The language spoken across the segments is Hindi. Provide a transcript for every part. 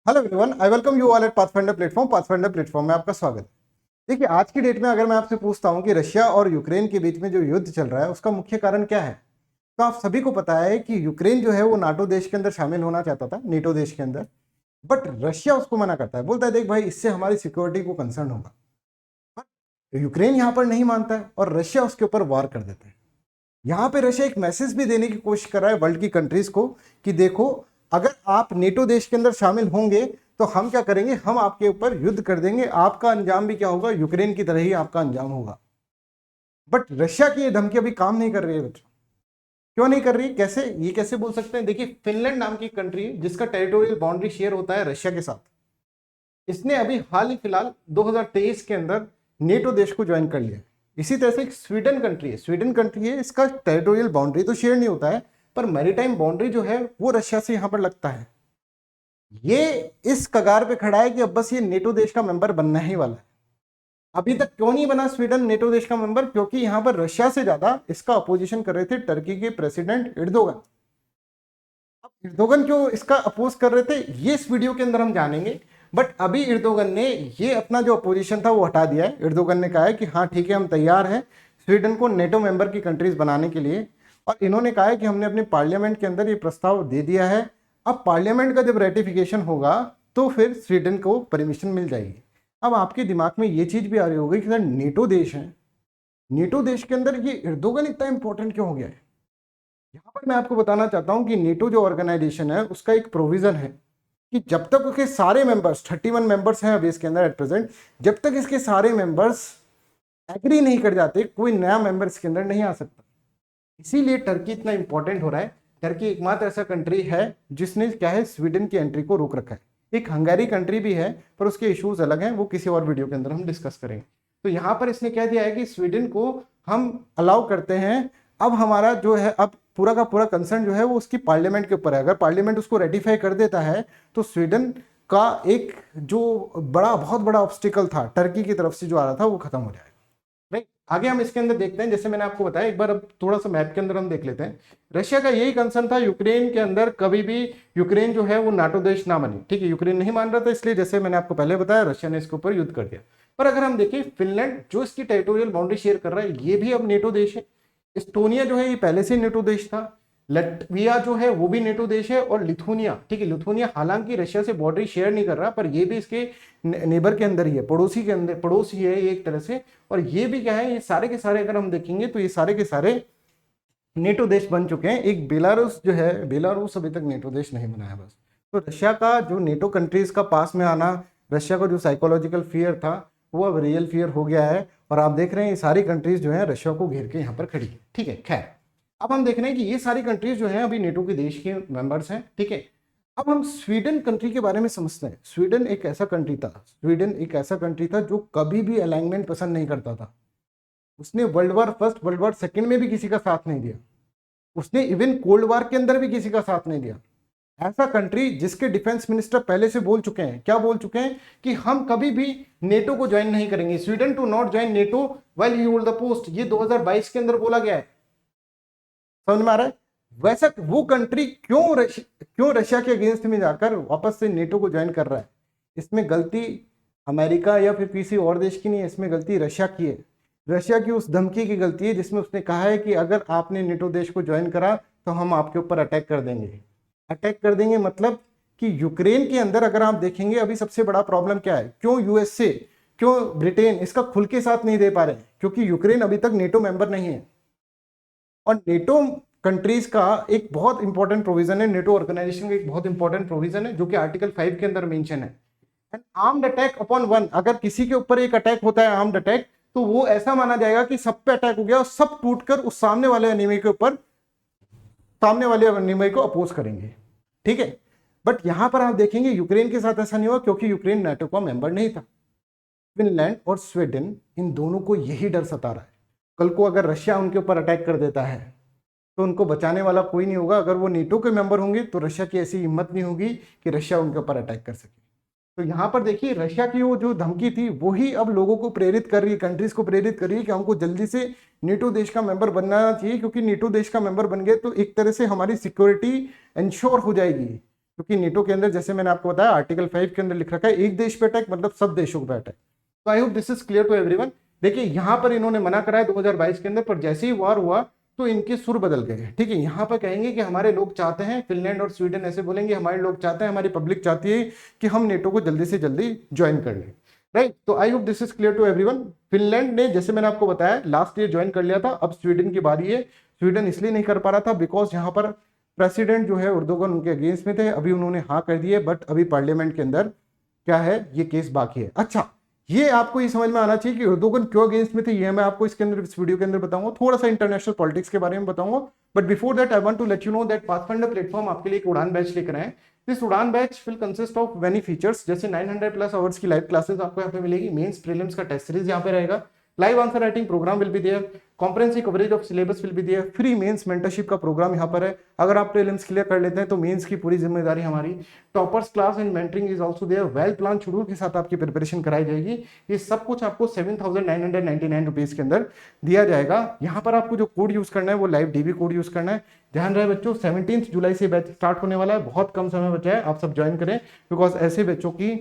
Hello everyone, I welcome you all at pathfinder platform. Pathfinder platform में आपका स्वागत है। देखिए, आज की डेट में अगर मैं आपसे पूछता हूं कि रशिया और यूक्रेन के बीच में जो युद्ध चल रहा है उसका मुख्य कारण क्या है, तो आप सभी को पता है कि यूक्रेन जो है वो नाटो देश के अंदर शामिल होना चाहता था, नेटो देश के अंदर। बट रशिया उसको मना करता है, बोलता है देख भाई, इससे हमारी सिक्योरिटी को कंसर्न होगा। बट यूक्रेन यहाँ पर नहीं मानता है और रशिया उसके ऊपर वार कर देता है। यहाँ पे रशिया एक मैसेज भी देने की कोशिश कर रहा है वर्ल्ड की कंट्रीज को कि देखो, अगर आप नेटो देश के अंदर शामिल होंगे तो हम क्या करेंगे, हम आपके ऊपर युद्ध कर देंगे, आपका अंजाम भी क्या होगा, यूक्रेन की तरह ही आपका अंजाम होगा। बट रशिया की ये धमकी अभी काम नहीं कर रही है बच्चों। क्यों नहीं कर रही, कैसे, ये कैसे बोल सकते हैं? देखिए, फिनलैंड नाम की कंट्री जिसका टेरिटोरियल बाउंड्री शेयर होता है रशिया के साथ, इसने अभी हाल ही फिलहाल 2023 के अंदर नेटो देश को ज्वाइन कर लिया। इसी तरह से एक स्वीडन कंट्री है, इसका टेरिटोरियल बाउंड्री तो शेयर नहीं होता है, पर मैरीटाइम बाउंड्री जो है वो रशिया से यहां पर लगता है। ये इस कगार पे खड़ा है कि अब बस ये नेटो देश का मेंबर बनना ही वाला है। अभी तक क्यों नहीं बना स्वीडन नेटो देश का मेंबर? क्योंकि यहां पर रशिया से ज्यादा इसका अपोजिशन कर रहे थे टर्की के प्रेसिडेंट एर्दोगन। अब एर्दोगन क्यों इसका अपोज कर रहे थे ये इस वीडियो के अंदर हम जानेंगे। बट अभी एर्दोगन ने ये अपना जो अपोजिशन था वो हटा दिया है। एर्दोगन ने कहा है कि हाँ ठीक है, हम तैयार हैं स्वीडन को नेटो मेंबर की कंट्रीज बनाने के लिए। और इन्होंने कहा है कि हमने अपने पार्लियामेंट के अंदर ये प्रस्ताव दे दिया है। अब पार्लियामेंट का जब रेटिफिकेशन होगा तो फिर स्वीडन को परमिशन मिल जाएगी। अब आपके दिमाग में ये चीज भी आ रही होगी कि सर नेटो देश है, नेटो देश के अंदर ये एर्दोगन इतना इंपॉर्टेंट क्यों हो गया है? यहाँ पर मैं आपको बताना चाहता हूँ कि नेटो जो ऑर्गेनाइजेशन है उसका एक प्रोविजन है कि जब तक उसके सारे मेंबर्स, 31 मेंबर्स हैं अभी इसके अंदर एट प्रेजेंट, जब तक इसके सारे मेंबर्स एग्री नहीं कर जाते कोई नया मेंबर इसके अंदर नहीं आ सकता। इसीलिए टर्की इतना इंपॉर्टेंट हो रहा है। टर्की एकमात्र ऐसा कंट्री है जिसने क्या है, स्वीडन की एंट्री को रोक रखा है। एक हंगरी कंट्री भी है पर उसके इश्यूज अलग हैं, वो किसी और वीडियो के अंदर हम डिस्कस करेंगे। तो यहाँ पर इसने कह दिया है कि स्वीडन को हम अलाउ करते हैं। अब हमारा जो है, अब पूरा का पूरा कंसर्न जो है वो उसकी पार्लियामेंट के ऊपर है। अगर पार्लियामेंट उसको रेटिफाई कर देता है तो स्वीडन का एक जो बहुत बड़ा ऑब्स्टिकल था टर्की की तरफ से जो आ रहा था वो खत्म हो जाएगा। राइट, आगे हम इसके अंदर देखते हैं। जैसे मैंने आपको बताया, एक बार अब थोड़ा सा मैप के अंदर हम देख लेते हैं। रशिया का यही कंसर्न था यूक्रेन के अंदर, कभी भी यूक्रेन जो है वो नाटो देश ना बने। ठीक है, यूक्रेन नहीं मान रहा था, इसलिए जैसे मैंने आपको पहले बताया रशिया ने इसके ऊपर युद्ध कर दिया। पर अगर हम देखें, फिनलैंड जो इसकी टेरिटोरियल बाउंड्री शेयर कर रहा है ये भी अब नेटो देश है। इस्टोनिया जो है ये पहले से नेटो देश था। लटविया जो है वो भी नेटो देश है। और लिथुनिया, ठीक है, लिथुनिया हालांकि रशिया से बॉर्डर शेयर नहीं कर रहा, पर ये भी इसके नेबर के अंदर ही है, पड़ोसी के अंदर, पड़ोसी है ये एक तरह से। और ये भी क्या है, ये सारे के सारे अगर हम देखेंगे तो ये सारे के सारे नेटो देश बन चुके हैं। एक बेलारूस जो है, बेलारूस अभी तक नेटो देश नहीं बना है बस। तो रशिया का जो नेटो कंट्रीज का पास में आना, रशिया का जो साइकोलॉजिकल फियर था वो अब रियल फियर हो गया है। और आप देख रहे हैं ये सारी कंट्रीज जो है रशिया को घेर के यहाँ पर खड़ी है। ठीक है, खैर अब हम देख रहे हैं कि ये सारी कंट्रीज जो हैं अभी नेटो के देश के मेंबर्स हैं। ठीक है, अब हम स्वीडन कंट्री के बारे में समझते हैं। स्वीडन एक ऐसा कंट्री था जो कभी भी अलाइनमेंट पसंद नहीं करता था। उसने world war first, world war second में भी किसी का साथ नहीं दिया। उसने इवन कोल्ड वार के अंदर भी किसी का साथ नहीं दिया। ऐसा कंट्री जिसके डिफेंस मिनिस्टर पहले से बोल चुके हैं, क्या बोल चुके हैं, कि हम कभी भी नेटो को ज्वाइन नहीं करेंगे। Sweden to not join NATO while he hold the post, ये 2022 के अंदर बोला गया है। समझ में आ रहा है? वैसा वो कंट्री क्यों रशिया के अगेंस्ट में जाकर वापस से नेटो को ज्वाइन कर रहा है? इसमें गलती अमेरिका या फिर किसी और देश की नहीं है, इसमें गलती रशिया की है। रशिया की उस धमकी की गलती है जिसमें उसने कहा है कि अगर आपने नेटो देश को ज्वाइन करा तो हम आपके ऊपर अटैक कर देंगे। अटैक कर देंगे मतलब कि यूक्रेन के अंदर अगर आप देखेंगे अभी सबसे बड़ा प्रॉब्लम क्या है, क्यों यूएसए, क्यों ब्रिटेन इसका खुल के साथ नहीं दे पा रहे? क्योंकि यूक्रेन अभी तक नेटो मेंबर नहीं है। और नेटो कंट्रीज का एक बहुत इंपॉर्टेंट प्रोविजन है, नेटो ऑर्गेनाइजेशन का एक बहुत इंपॉर्टेंट प्रोविजन है जो कि आर्टिकल 5 के अंदर मेंशन है, N armed attack upon one. अगर किसी के ऊपर एक अटैक होता है, आर्म्ड अटैक, तो वो ऐसा माना जाएगा कि सब पे अटैक हो गया और सब टूटकर उस सामने वाले एनिमी के ऊपर, सामने वाले एनिमी को अपोज करेंगे। ठीक है, बट यहां पर आप देखेंगे यूक्रेन के साथ ऐसा नहीं हुआ क्योंकि यूक्रेन नाटो का मेंबर नहीं था। फिनलैंड और स्वीडन, इन दोनों को यही डर सता रहा है, कल को अगर रशिया उनके ऊपर अटैक कर देता है तो उनको बचाने वाला कोई नहीं होगा। अगर वो नेटो के मेंबर होंगे तो रशिया की ऐसी हिम्मत नहीं होगी कि रशिया उनके ऊपर अटैक कर सके। तो यहाँ पर देखिए, रशिया की वो जो धमकी थी वही अब लोगों को प्रेरित कर रही है, कंट्रीज को प्रेरित कर रही है कि हमको जल्दी से नेटो देश का मेंबर बनना चाहिए, क्योंकि नेटो देश का मेंबर बन गए तो एक तरह से हमारी सिक्योरिटी इंश्योर हो जाएगी। क्योंकि नेटो के अंदर जैसे मैंने आपको बताया आर्टिकल 5 के अंदर लिख रखा है एक देश पे अटैक मतलब सब देशों पे अटैक। तो I hope this is clear to everyone. देखिए यहाँ पर इन्होंने मना करा है 2022 के अंदर, पर जैसे ही वॉर हुआ तो इनके सुर बदल गए। ठीक है, यहाँ पर कहेंगे कि हमारे लोग चाहते हैं, फिनलैंड और स्वीडन ऐसे बोलेंगे हमारे लोग चाहते हैं, हमारी पब्लिक चाहती है कि हम नेटो को जल्दी से जल्दी ज्वाइन कर लें। राइट, तो I hope this is clear to everyone. Finland ने जैसे मैंने आपको बताया लास्ट ईयर ज्वाइन कर लिया था, अब स्वीडन की बारी है। स्वीडन इसलिए नहीं कर पा रहा था बिकॉज यहाँ पर प्रेसिडेंट जो है उर्दुगन उनके अगेंस्ट में थे। अभी उन्होंने हाँ कर दिए, बट अभी पार्लियामेंट के अंदर क्या है, ये केस बाकी है। अच्छा, ये आपको ये समझ में आना चाहिए कि उर्दुगन क्यों अगेंस्ट में थे, ये मैं आपको इसके अंदर इस वीडियो के अंदर बताऊंगा। थोड़ा सा इंटरनेशनल पॉलिटिक्स के बारे में बताऊंगा, but before that I want to let you know that pathfinder platform आपके लिए एक उड़ान बैच लेकर आए। This Udaan batch will consist of many features, जैसे 900 प्लस आवर्स की लाइव क्लासेस आपको यहाँ पे मिलेगी, मेंस प्रीलिम्स का टेस्ट सीरीज यहाँ पे रहेगा, live answer writing program will be there, comprehensive coverage of syllabus will be there, free mains mentorship का प्रोग्राम यहाँ पर है। अगर आप प्रीलिम्स क्लियर कर लेते हैं तो मेंस की पूरी जिम्मेदारी हमारी। Toppers class and mentoring is also there, well plan schedule के साथ आपकी प्रिपरेशन कराई जाएगी। ये सब कुछ आपको 7,999 रुपीज के अंदर दिया जाएगा। यहाँ पर आपको जो कोड यूज करना है वो लाइव डीबी कोड यूज करना है। ध्यान रहे बच्चों, 17 जुलाई से बैच स्टार्ट होने वाला है, बहुत कम समय बचा है, आप सब ज्वाइन करें बिकॉज ऐसे बच्चों की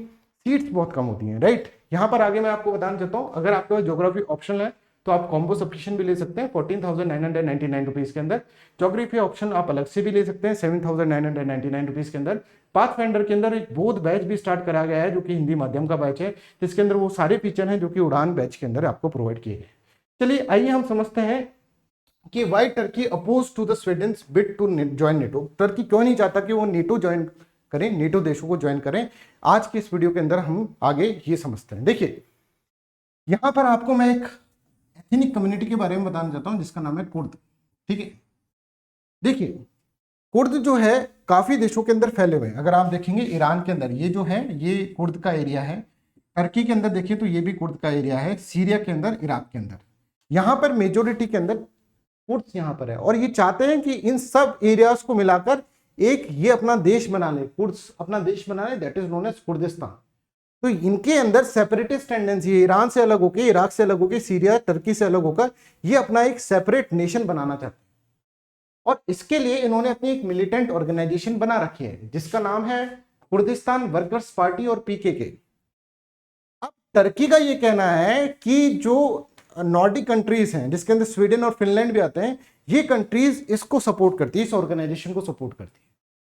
सीट्स बहुत कम होती हैं। राइट, यहाँ पर आगे मैं आपको बताना चाहता हूँ, अगर आपके पास ज्योग्राफी ऑप्शनल है तो आप कॉम्बो सब्सक्रिप्शन भी ले सकते हैं 14,999 रुपीज के अंदर। ज्योग्राफी ऑप्शन आप अलग से भी ले सकते हैं 7,999 रुपीज के अंदर। पाथफाइंडर के अंदर एक बोध बैच भी स्टार्ट करा गया है जो कि हिंदी माध्यम का बैच है, जिसके अंदर वो सारे फीचर हैं जो कि उड़ान बैच के अंदर आपको प्रोवाइड किए गए। चलिए आइए हम समझते हैं कि why Turkey oppose to the Sweden's bid to join NATO. Turkey क्यों नहीं चाहता कि वो नेटो ज्वाइन करें, नेटो देशों को ज्वाइन करें। आज के इस वीडियो के अंदर हम आगे ये समझते हैं। देखिए यहां पर आपको मैं एक एथनिक कम्युनिटी के बारे में बताना चाहता हूं जिसका नाम है कुर्द। ठीक है, देखिए कुर्द जो है काफी देशों के अंदर फैले हुए हैं। अगर आप देखेंगे ईरान के अंदर ये जो है ये कुर्द का एरिया है, टर्की के अंदर देखिए तो ये भी कुर्द का एरिया है, सीरिया के अंदर, इराक के अंदर, यहाँ पर मेजोरिटी के अंदर कुर्द यहाँ पर है। और ये चाहते हैं कि इन सब एरियाज को मिलाकर एक ये अपना देश बना ले, कुर्द्स अपना देश बना ले, that is known as Kurdistan. तो इनके अंदर सेपरेटिस्ट टेंडेंसी है, ईरान से अलग होकर, इराक से अलग होकर, सीरिया टर्की से अलग होकर ये अपना एक सेपरेट नेशन बनाना चाहते हैं। और इसके लिए इन्होंने अपनी एक मिलिटेंट ऑर्गेनाइजेशन बना रखी है जिसका नाम है कुर्दिस्तान वर्कर्स पार्टी और पीकेके। अब टर्की का ये कहना है कि जो नॉर्डिक कंट्रीज हैं जिसके अंदर स्वीडन और फिनलैंड भी आते हैं, ये कंट्रीज इसको सपोर्ट करती है, इस ऑर्गेनाइजेशन को सपोर्ट करती है,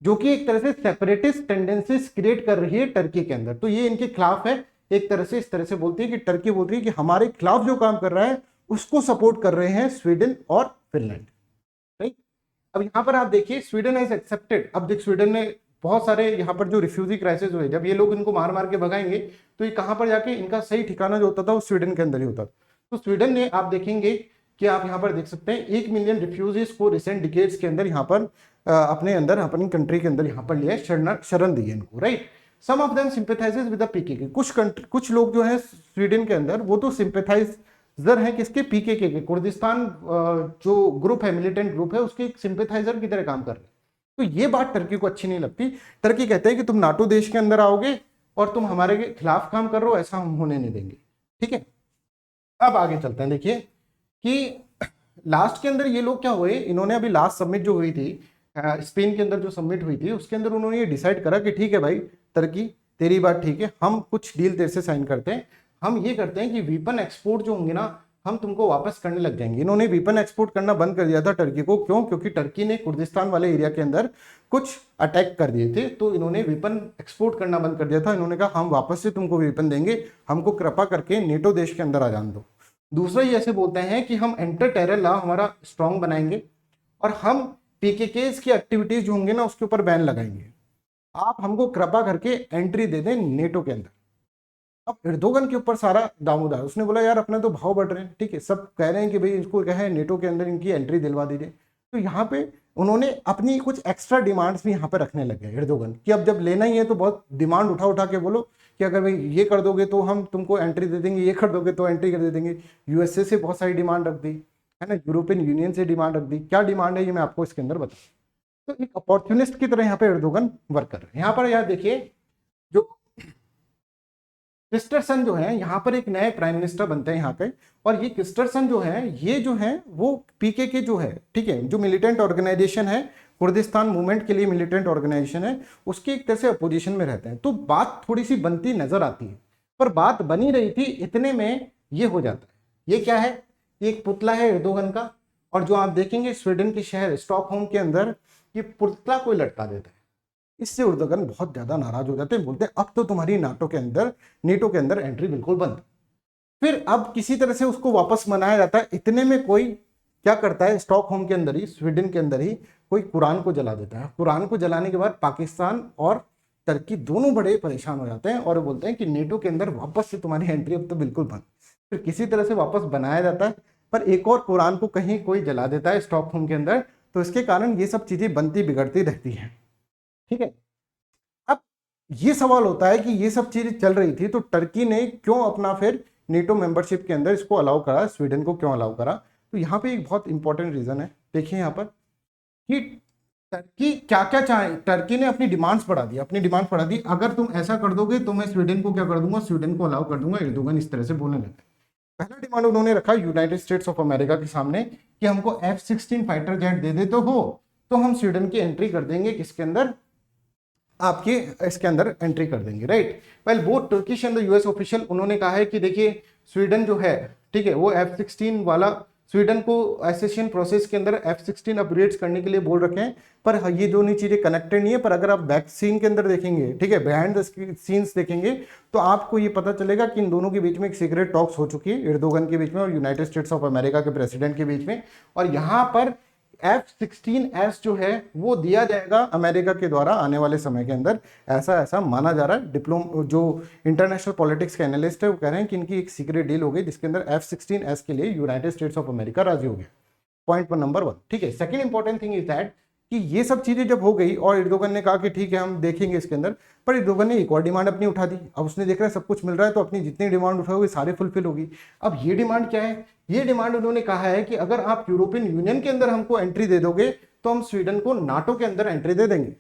जो कि एक तरह से सेपरेटिस्ट टेंडेंसीज क्रिएट कर रही है टर्की के अंदर। तो ये इनके खिलाफ है, एक तरह से इस तरह से बोलती है कि टर्की बोलती है कि हमारे खिलाफ जो काम कर रहा है उसको सपोर्ट कर रहे हैं स्वीडन और फिनलैंड। राइट, अब यहाँ पर आप देखिए स्वीडन हैज एक्सेप्टेड। अब देख स्वीडन ने बहुत सारे यहाँ पर जो रिफ्यूजी क्राइसिस हुए, जब ये लोग इनको मार मार के भगाएंगे तो ये कहाँ पर जाके इनका सही ठिकाना जो होता था वो स्वीडन के अंदर ही होता था। तो स्वीडन ने, आप देखेंगे कि आप यहाँ पर देख सकते हैं 1 मिलियन रिफ्यूजीज को रिसेंट डिकेड्स के अंदर यहाँ पर अपने अंदर अपनी कंट्री के अंदर यहाँ पर लिया, शरण दी है इनको। Right, some of them sympathises with the PKK. कुछ लोग जो है स्वीडन के अंदर वो तो सिंपैथाइजर हैं किसके, पीकेके के, कुर्दिस्तान जो ग्रुप है, मिलिटेंट ग्रुप है, उसके एक सिंपैथाइजर की तरह काम कर रहे हैं। तो ये बात टर्की को अच्छी नहीं लगती। टर्की कहते हैं कि तुम नाटो देश के अंदर आओगे और तुम हमारे खिलाफ काम कर रहे हो, ऐसा हम होने नहीं देंगे। ठीक है, अब आगे चलते हैं। देखिए कि लास्ट के अंदर ये लोग क्या हुए, इन्होंने अभी लास्ट सबमिट जो हुई थी स्पेन के अंदर जो सबमिट हुई थी उसके अंदर उन्होंने ये डिसाइड करा कि ठीक है भाई टर्की तेरी बात ठीक है, हम कुछ डील तेरे से साइन करते हैं, हम ये करते हैं कि वीपन एक्सपोर्ट जो होंगे ना हम तुमको वापस करने लग जाएंगे। इन्होंने वीपन एक्सपोर्ट करना बंद कर दिया था टर्की को। क्यों? क्योंकि टर्की ने कुर्दिस्तान वाले एरिया के अंदर कुछ अटैक कर दिए थे, तो इन्होंने वीपन एक्सपोर्ट करना बंद कर दिया था। इन्होंने कहा हम वापस से तुमको वीपन देंगे, हमको कृपा करके नेटो देश के अंदर आ जान दो। दूसरा ये ऐसे बोलते हैं कि हम एंटर टेरर लॉ हमारा स्ट्रॉन्ग बनाएंगे और हम पीकेके की एक्टिविटीज जो होंगे ना उसके ऊपर बैन लगाएंगे, आप हमको कृपा करके एंट्री दे दें नेटो के अंदर। अब एर्दोगन के ऊपर सारा दामोदार, उसने बोला यार अपने तो भाव बढ़ रहे हैं, ठीक है, सब कह रहे हैं कि भाई इसको क्या है नेटो के अंदर इनकी एंट्री दिलवा दीजिए। तो यहाँ पे उन्होंने अपनी कुछ एक्स्ट्रा डिमांड्स भी यहाँ पे रखने लगे एर्दोगन कि अब जब लेना ही है तो बहुत डिमांड उठा उठा के बोलो कि अगर भाई ये कर दोगे तो हम तुमको एंट्री दे देंगे, ये कर दोगे तो एंट्री कर दे देंगे। यूएसए से बहुत सारी डिमांड रख दी है ना, यूरोपियन यूनियन से डिमांड रख दी। क्या डिमांड है ये मैं आपको इसके अंदर बताऊँ। तो एक अपॉर्चुनिस्ट की तरह यहाँ पे एर्दोगन वर्क कर रहे हैं। यहाँ पर यार देखिए जो क्रिस्टरसन जो है यहाँ पर एक नए प्राइम मिनिस्टर बनते हैं यहाँ पे, और ये क्रिस्टरसन जो है ये जो है वो पीकेके जो है, ठीक है, जो मिलिटेंट ऑर्गेनाइजेशन है कुर्दिस्तान मूवमेंट के लिए मिलिटेंट ऑर्गेनाइजेशन है, उसकी एक तरह से अपोजिशन में रहते हैं। तो बात थोड़ी सी बनती नजर आती है, पर बात बनी रही थी, इतने में ये हो जाता है। ये क्या है? ये एक पुतला है एर्दोगन का, और जो आप देखेंगे स्वीडन के शहर स्टॉकहोम के अंदर ये पुतला कोई लटका देता है। इससे एर्दोगन बहुत ज्यादा नाराज हो जाते हैं, बोलते हैं अब तो तुम्हारी नेटो के अंदर एंट्री बिल्कुल बंद। फिर अब किसी तरह से उसको वापस मनाया जाता है। इतने में कोई क्या करता है, स्टॉकहोम के अंदर ही, स्वीडन के अंदर ही कोई कुरान को जला देता है। कुरान को जलाने के बाद पाकिस्तान और टर्की दोनों बड़े परेशान हो जाते हैं और बोलते हैं कि नेटो के अंदर वापस से तुम्हारी एंट्री अब तो बिल्कुल बंद। फिर किसी तरह से वापस बनाया जाता है, पर एक और कुरान को कहीं कोई जला देता है स्टॉकहोम के अंदर। तो इसके कारण ये सब चीजें बनती बिगड़ती रहती हैं। ठीक है, अब ये सवाल होता है कि ये सब चीजें चल रही थी तो टर्की ने क्यों अपना फिर नेटो मेंबरशिप के अंदर इसको अलाउ करा, स्वीडन को क्यों अलाउ करा? तो यहाँ पे एक बहुत इंपॉर्टेंट रीजन है। देखिए यहाँ पर कि टर्की क्या क्या चाहे, टर्की ने अपनी डिमांड्स बढ़ा दी, अगर तुम ऐसा कर दोगे तो मैं स्वीडन को क्या कर दूंगा, स्वीडन को अलाउ कर दूंगा। एर्दोगन इस तरह से बोलने लगे। पहला डिमांड उन्होंने रखा यूनाइटेड स्टेट्स ऑफ अमेरिका के सामने कि हमको F-16 फाइटर जेट दे दे तो हम स्वीडन की एंट्री कर देंगे, किसके अंदर, आपके इसके अंदर एंट्री कर देंगे, राइट। वेल वो Turkish and the US official उन्होंने कहा है कि देखिए स्वीडन जो है, ठीक है, वो F-16 वाला स्वीडन को एसेशन प्रोसेस के अंदर F-16 अपग्रेड्स करने के लिए बोल रखे हैं। पर ये दोनों चीजें कनेक्टेड नहीं है। पर अगर आप बैक सीन के अंदर देखेंगे, ठीक है, बिहाइंड द सीन्स देखेंगे, तो आपको ये पता चलेगा कि इन दोनों के बीच में एक सीक्रेट टॉक्स हो चुकी है, एर्दोगन के बीच में और यूनाइटेड स्टेट्स ऑफ अमेरिका के प्रेसिडेंट के बीच में। और यहाँ पर F-16S जो है वो दिया जाएगा अमेरिका के द्वारा आने वाले समय के अंदर, ऐसा माना जा रहा है। जो इंटरनेशनल पॉलिटिक्स के एनालिस्ट है वो कह रहे हैं कि इनकी एक सीक्रेट डील हो गई जिसके अंदर F-16S के लिए यूनाइटेड स्टेट्स ऑफ अमेरिका राजी हो गया। पॉइंट नंबर 1, ठीक है। Second important thing is that कि ये सब चीजें जब हो गई और एर्दोगन ने कहा कि ठीक है हम देखेंगे इसके अंदर, पर एर्दोगन ने एक और डिमांड अपनी उठा दी। अब उसने देख रहा है सब कुछ मिल रहा है तो अपनी जितनी डिमांड उठाओगे सारी फुलफिल होगी। अब ये डिमांड क्या है? ये डिमांड उन्होंने कहा है कि अगर आप यूरोपियन यूनियन के अंदर हमको एंट्री दे दोगे तो हम स्वीडन को नाटो के अंदर एंट्री दे देंगे।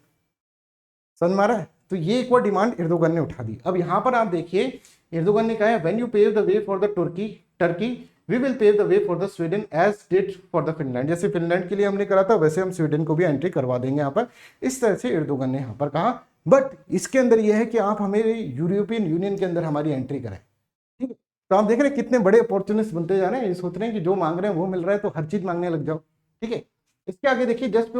समझ में आ रहा है? तो ये एक और डिमांड एर्दोगन ने उठा दी। अब यहां पर आप देखिए एर्दोगन ने कहा है when you pave the way for the Turkey we will pave the way for the Sweden as did for the Finland. जैसे फिनलैंड के लिए हमने करा था वैसे हम स्वीडन को भी एंट्री करवा देंगे यहाँ पर। इस तरह से एर्दोगन ने यहाँ पर कहा। बट इसके अंदर यह है कि आप हमें यूरोपियन यूनियन के अंदर हमारी एंट्री कराएं। ठीक है, तो आप देख रहे हैं कितने बड़े अपॉर्चुनिस्ट बनते जा रहे हैं। ये सोच रहे हैं कि जो मांग रहे हैं वो मिल रहा है तो हर चीज मांगने लग जाओ। ठीक है, इसके आगे देखिए just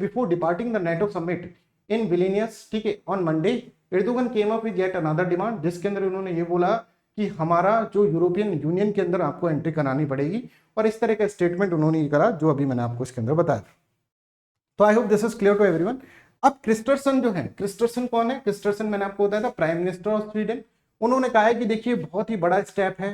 before departing the NATO summit in Vilnius, ठीक है, on Monday Erdogan came up with yet another demand, जिसके अंदर उन्होंने ये बोला कि हमारा जो यूरोपियन यूनियन के अंदर आपको एंट्री करानी पड़ेगी। और इस तरह का स्टेटमेंट उन्होंने ये करा जो अभी मैंने आपको इसके अंदर बताया। तो I hope this is clear to everyone. अब क्रिस्टरसन जो है, क्रिस्टरसन कौन है? क्रिस्टरसन मैंने आपको बताया था प्राइम मिनिस्टर ऑफ स्वीडन। उन्होंने कहा है कि देखिए बहुत ही बड़ा स्टेप है,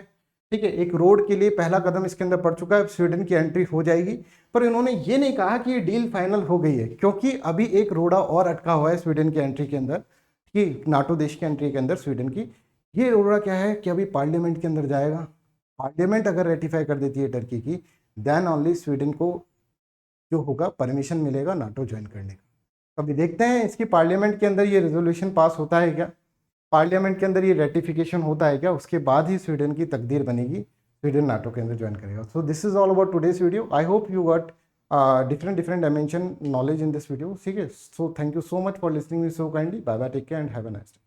ठीक है, एक रोड के लिए पहला कदम इसके अंदर पड़ चुका है, स्वीडन की एंट्री हो जाएगी। पर इन्होंने ये नहीं कहा कि ये डील फाइनल हो गई है, क्योंकि अभी एक रोड़ा और अटका हुआ है स्वीडन की एंट्री के अंदर, कि नाटो देश की एंट्री के अंदर स्वीडन की। ये रोड़ा क्या है कि अभी पार्लियामेंट के अंदर जाएगा। पार्लियामेंट अगर रेटिफाई कर देती है टर्की की, देन ओनली स्वीडन को जो होगा परमिशन मिलेगा नाटो ज्वाइन करने का। अभी देखते हैं इसकी पार्लियामेंट के अंदर ये रेजोल्यूशन पास होता है क्या, पार्लियामेंट के अंदर ये रेटिफिकेशन होता है क्या, उसके बाद ही स्वीडन की तकदीर बनेगी, स्वीडन नाटो के अंदर ज्वाइन करेगा। So this is all about today's video. I hope you got different dimension knowledge in this video. ठीक है, so thank you so much for listening me so kindly. Bye bye, take care and have a nice day.